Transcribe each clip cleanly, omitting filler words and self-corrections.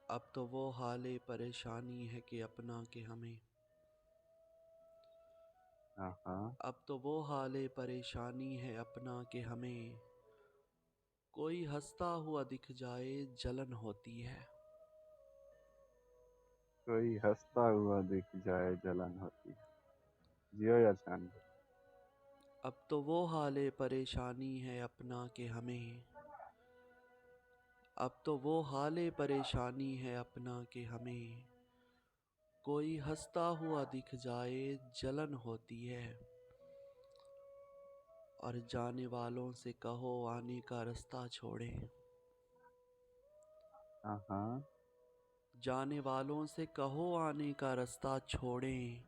अब तो वो हाले परेशानी है कि अपना के हमें। हाँ हाँ। अब तो वो हाले परेशानी है अपना के हमें। कोई हंसता हुआ दिख जाए जलन होती है। कोई हंसता हुआ दिख जाए जलन होती है। जियो या जान दो। अब तो वो हाले परेशानी है अपना के हमें। अब तो वो हाले परेशानी है अपना के हमें। कोई हंसता हुआ दिख जाए जलन होती है। और जाने वालों से कहो आने का रास्ता छोड़ें। हाँ हाँ। जाने वालों से कहो आने का रास्ता छोड़ें।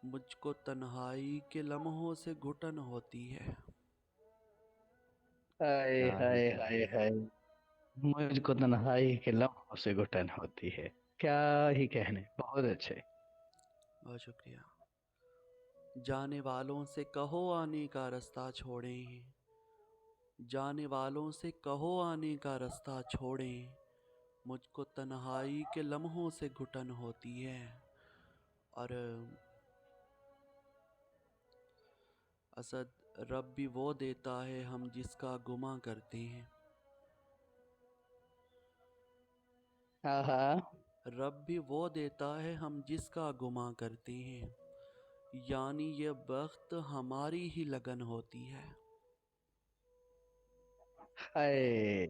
मुझको तन्हाई के लम्हों से घुटन होती है। क्या हाय ही हाय कहें। हाय हाय। मुझको तन्हाई के लम्हों से घुटन होती है। क्या ही कहने, बहुत अच्छे। बहुत शुक्रिया। जाने वालों से कहो आने का रास्ता छोड़ें। जाने वालों से कहो आने का रास्ता छोड़ें। मुझको तन्हाई के लम्हों से घुटन होती है। और असद, रब भी वो देता है हम जिसका गुमा करते हैं। हाँ हाँ। रब भी वो देता है हम जिसका गुमा करते हैं। यानी ये बख्त हमारी ही लगन होती है। हाय।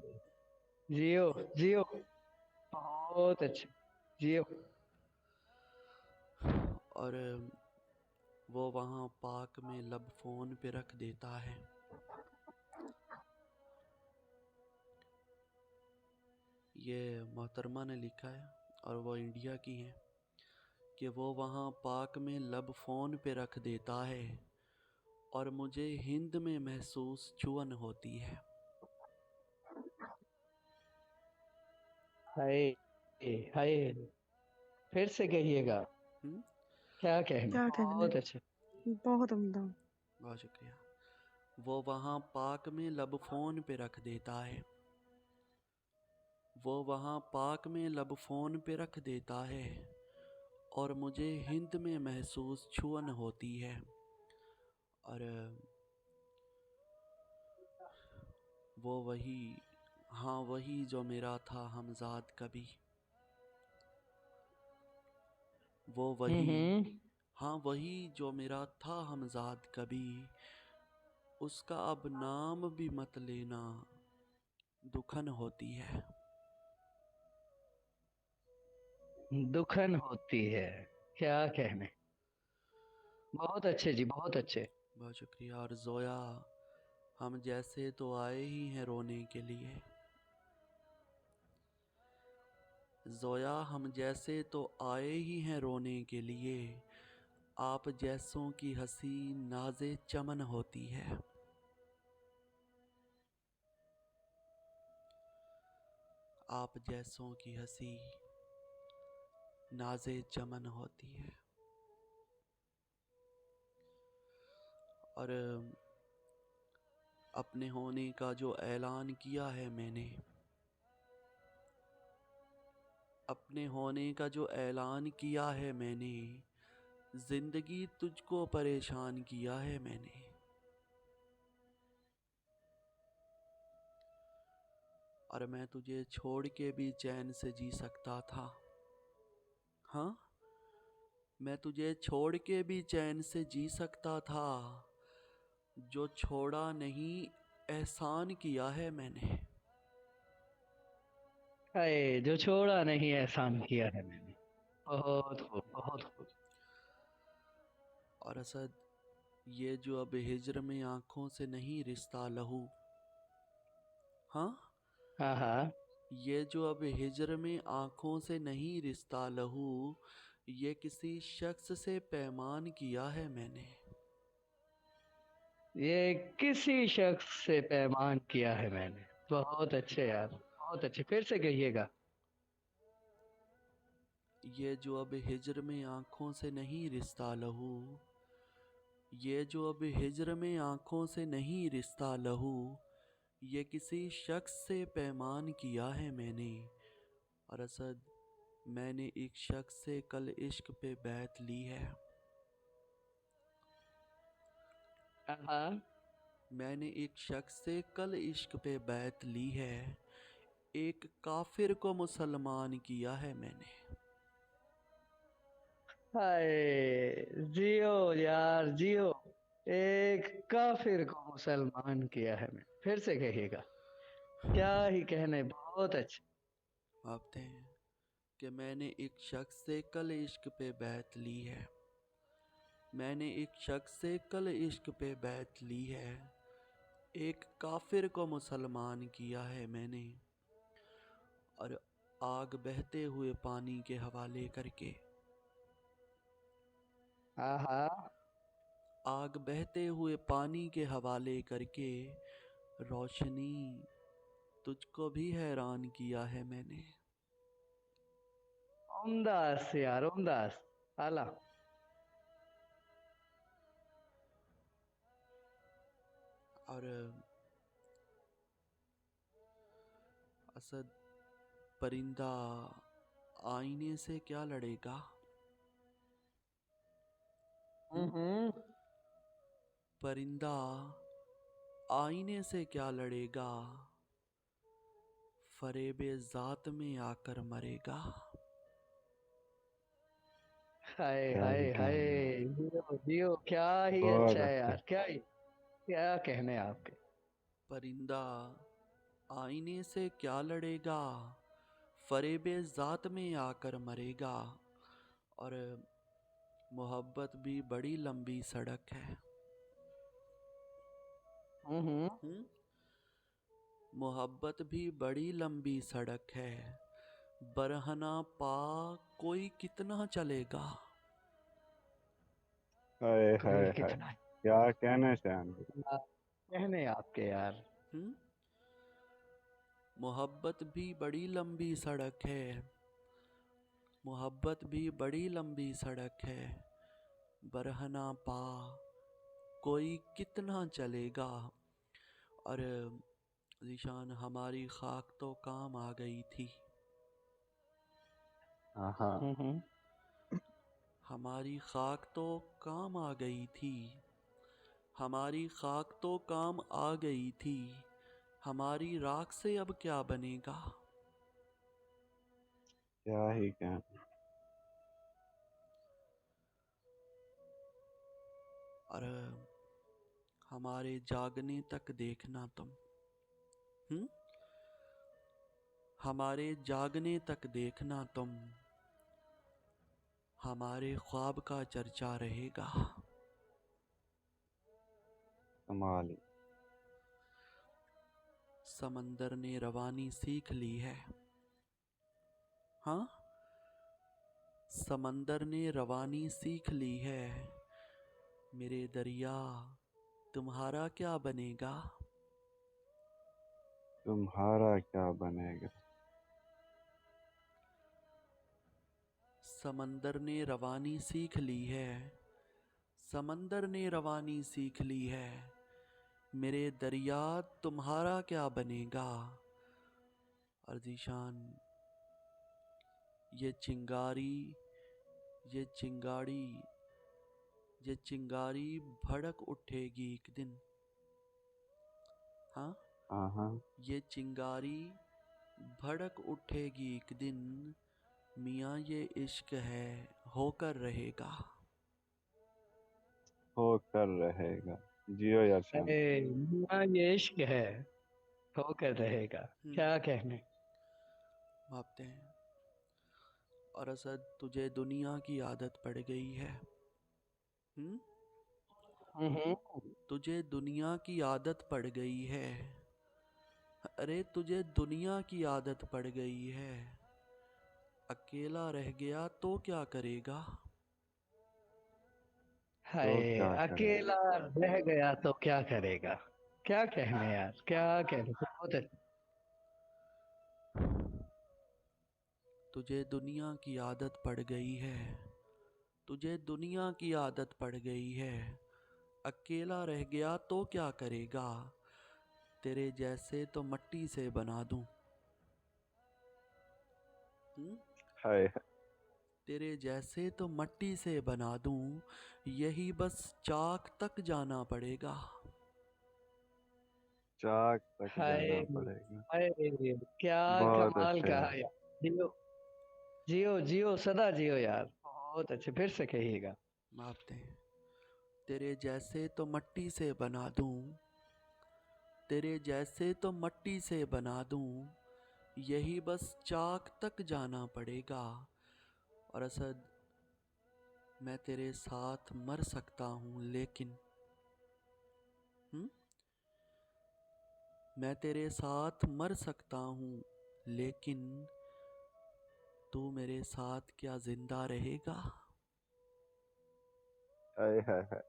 जियो जियो, बहुत अच्छे। जियो। और वो वहाँ पाक में लब फ़ोन पे रख देता है। ये मोहतरमा ने लिखा है और वो इंडिया की हैं कि वो वहाँ पाक में लब फ़ोन पे रख देता है और मुझे हिंद में महसूस चुअन होती है। हाय हाय। फिर से कहिएगा। हुँ? क्या कहने, क्या कहना बहुत अच्छे। है, बहुत उम्दा। बहुत शुक्रिया। वो वहाँ पाक में लब फ़ोन पे रख देता है। वो वहाँ पाक में लब फ़ोन पे रख देता है और मुझे हिंद में महसूस छुअन होती है। और वो वही, हाँ वही जो मेरा था हमज़ाद कभी। वो वही, हम्म। हाँ वही जो मेरा था हमज़ाद कभी। उसका अब नाम भी मत लेना, दुखन होती है। दुखन होती है। क्या कहने, बहुत अच्छे जी, बहुत अच्छे। बहुत शुक्रिया। और ज़ोया, हम जैसे तो आए ही हैं रोने के लिए। ज़ोया, हम जैसे तो आए ही हैं रोने के लिए। आप जैसों की हंसी नाज़े चमन होती है। आप जैसों की हंसी नाज़े चमन होती है। और अपने होने का जो ऐलान किया है मैंने, अपने होने का जो ऐलान किया है मैंने, जिंदगी तुझको परेशान किया है मैंने। और मैं तुझे छोड़ के भी चैन से जी सकता था। हाँ, मैं तुझे छोड़ के भी चैन से जी सकता था। जो छोड़ा नहीं एहसान किया है मैंने। हाय, जो छोड़ा नहीं एहसान किया है मैंने। बहुत खूब, बहुत खूब। और असद, ये जो अब हिज्र में आंखों से नहीं रिश्ता लहू। हाँ, हाँ हाँ। ये जो अब हिज्र में आंखों से नहीं रिश्ता लहू, ये किसी शख्स से पैमान किया है मैंने। ये किसी शख्स से पैमान किया है मैंने। बहुत अच्छे यार, बहुत अच्छे, फिर से कहिएगा। ये जो अब हिज्र में आंखों से नहीं रिश्ता लहू, ये जो अब हिज्र में आंखों से नहीं रिश्ता लहू, ये किसी शख्स से पैमान किया है मैंने। और असद, मैंने एक शख्स से कल इश्क पे बैत ली है। हाँ। मैंने एक शख्स से कल इश्क पे बैत ली है। एक काफिर को मुसलमान किया है मैंने। हाय, जियो यार जियो। एक काफिर को मुसलमान किया है मैं, फिर से कहिएगा। क्या ही कहने, बहुत अच्छा। भापते हैं कि मैंने एक शख्स से कल इश्क पे बैत ली है। मैंने एक शख्स से कल इश्क पे बैत ली है। एक काफिर को मुसलमान किया है मैंने। और आग बहते हुए पानी के हवाले करके, हाँ हाँ। आग बहते हुए पानी के हवाले करके, रोशनी तुझको भी हैरान किया है मैंने। उमदास यार, उमदास। आला। और असद, परिंदा आईने से क्या लड़ेगा? हुँ? हम्म। परिंदा आईने से क्या लड़ेगा? फरेबे ज़ात में आकर मरेगा। हाय क्या ही हाय हाय। कहने यार। जियो जियो, क्या ही बहुत अच्छा है अच्छा। यार, क्या कहने आपके। परिंदा आईने से क्या लड़ेगा? फरेबे ज़ात में आकर मरेगा। और मोहब्बत भी बड़ी लंबी सड़क है। हम्म। हुँ? मोहब्बत भी बड़ी लंबी सड़क है। बरहना पा कोई कितना चलेगा? हाय कोई हाय हाय, कितना क्या कहने शान भाई। क्या कहने आपके यार। हुँ? मोहब्बत भी बड़ी लंबी सड़क है। मोहब्बत भी बड़ी लंबी सड़क है। बरहना पा कोई कितना चलेगा? और ज़ीशान, हमारी खाक तो काम आ गई थी। हाँ हाँ। हम्म। हमारी खाक तो काम आ गई थी। हमारी खाक तो काम आ गई थी। हमारी राख से अब क्या बनेगा? क्या ही कहने। और हमारे जागने तक देखना तुम। हुँ? हमारे जागने तक देखना तुम। हमारे ख्वाब का चर्चा रहेगा। कमाल ही। समंदर ने रवानी सीख ली है। हाँ, समंदर ने रवानी सीख ली है। मेरे दरिया, तुम्हारा क्या बनेगा? तुम्हारा क्या बनेगा? समंदर ने रवानी सीख ली है। समंदर ने रवानी सीख ली है। मेरे दरिया, तुम्हारा क्या बनेगा? और ज़ीशान, ये चिंगारी, ये चिंगाड़ी, ये चिंगारी भड़क उठेगी एक दिन। हाँ, हाँ हाँ। ये चिंगारी भड़क उठेगी एक दिन। मियाँ ये इश्क है, होकर रहेगा। होकर रहेगा। जियो यार शान। अरे हाँ, ये इश्क है, होकर रहेगा। क्या कहने। भापते हैं। और असद, तुझे दुनिया की आदत पड़ गई है। हुँ? हम्म। तुझे दुनिया की आदत पड़ गई है। अरे तुझे दुनिया की आदत पड़ गई है। अकेला रह गया तो क्या करेगा? तो हाय, क्या करेगा। अकेला रह गया तो क्या करेगा। क्या कहने यार, क्या कहने, बहुत अच्छा। तुझे दुनिया की आदत पड़ गई है। तुझे दुनिया की आदत पड़ गई है। अकेला रह गया तो क्या करेगा? तेरे जैसे तो मट्टी से बना दूं। हुँ? हाय हाय। तेरे जैसे तो मट्टी से बना दूं, यही बस चाक तक जाना पड़ेगा। चाक तक हाय जाना पड़ेगा। हाय, क्या बहुत कमाल अच्छे कहा हैं। यार। जियो जियो जियो सदा जियो यार, बहुत अच्छे, फिर से कहिएगा। माफ दें। तेरे जैसे तो मट्टी से बना दूं, तेरे जैसे तो मट्टी से बना दूं, यही बस चाक तक जाना पड़ेगा। और असद, मैं तेरे साथ मर सकता हूँ लेकिन हम्म मैं तेरे साथ मर सकता हूँ लेकिन तू मेरे साथ क्या जिंदा रहेगा? हाय हाय हाय।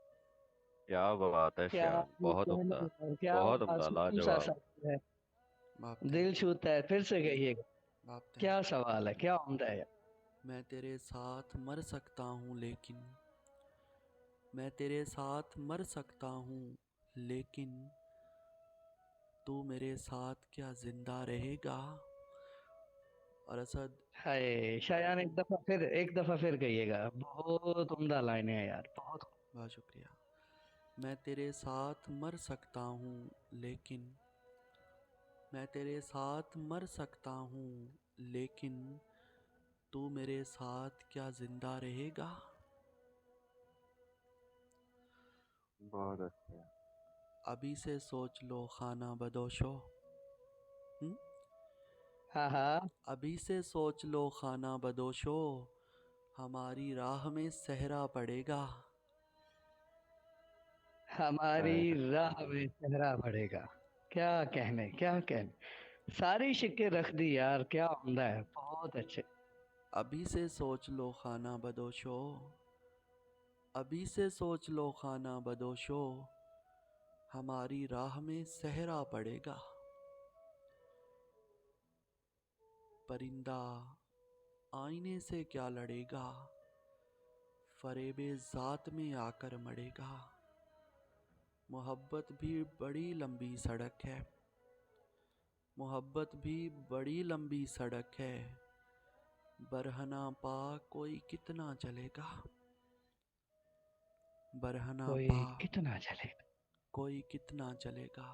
क्या बात है क्या श्याम, ये बहुत कहने उम्दा। यार, क्या बहुत उम्दा, मासूम सा लाजवाब। सवाल है। माफ दें। दिल छूता है, फिर से कहिएगा। माफ दें। क्या सवाल है, क्या उम्दा है यार। मैं तेरे साथ मर सकता हूँ लेकिन मैं तेरे साथ मर सकता हूँ लेकिन तू मेरे साथ क्या जिंदा रहेगा? और असद, हाय शायान, एक दफा फिर कहिएगा, बहुत उम्दा लाइन है यार, बहुत। बहुत शुक्रिया। मैं तेरे साथ मर सकता हूँ लेकिन मैं तेरे साथ मर सकता हूँ लेकिन तू मेरे साथ क्या जिंदा रहेगा? बहुत अच्छे हैं। अभी से सोच लो खाना बदोशो। हम्म? हाँ हाँ। अभी से सोच लो खाना बदोशो, हमारी राह में सहरा पड़ेगा। हाय हाय। हमारी राह में सहरा पड़ेगा। क्या कहने, क्या कहने, सारी शिक्के रख दी यार, क्या उम्दा है, बहुत अच्छे। अभी से सोच लो खाना बदोशो, अभी से सोच लो खाना बदोशो, हमारी राह में सहरा पड़ेगा। परिंदा आईने से क्या लड़ेगा, फरेबे ज़ात में आकर मरेगा। मोहब्बत भी बड़ी लंबी सड़क है, मोहब्बत भी बड़ी लंबी सड़क है, बरहना पा कोई कितना चलेगा। बरहना कोई पा कितना चले। कोई कितना चलेगा।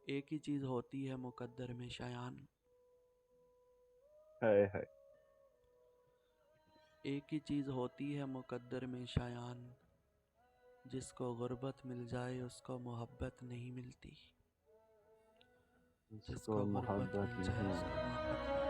एक ही चीज़ होती है मुकद्दर में शयान, हाय हाय। एक ही चीज़ होती है मुकद्दर में शयान, जिसको गुर्बत मिल जाए उसको मोहब्बत नहीं मिलती। इसको जिसको गुर्बत मोहब्बत मिल जाए नहीं उसको है। मोहब्बत नहीं